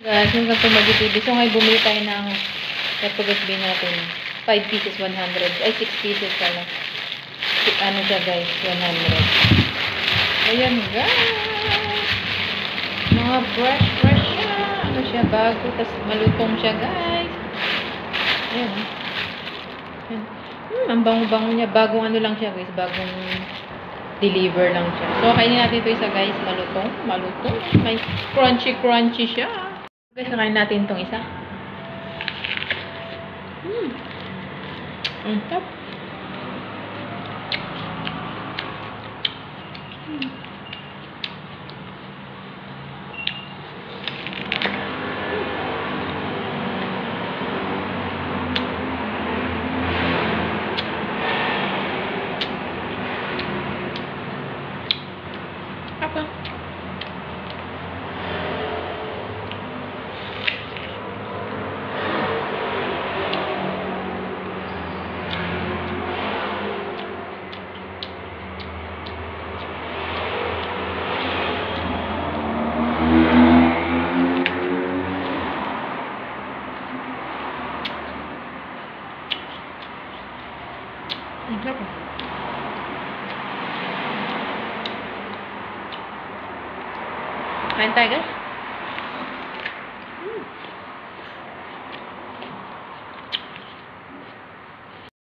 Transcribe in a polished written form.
Guys, yung ganito mag-TV. So, ngayon bumili tayo ng Epugos B natin. 5 pieces, 100. Ay, 6 pieces pala. Ano siya guys? 100. Ayan guys. Mga fresh siya. Ano siya, bago. Tapos malutong siya guys. Ayan. Ayan. Ang bango-bango niya. Bagong ano lang siya guys. Bagong deliver lang siya. So, kainin natin ito isa guys. Malutong. Malutong. May crunchy siya. Guys, nakain natin itong isa. Ang tap. Apa? Apa? Kain tayo guys.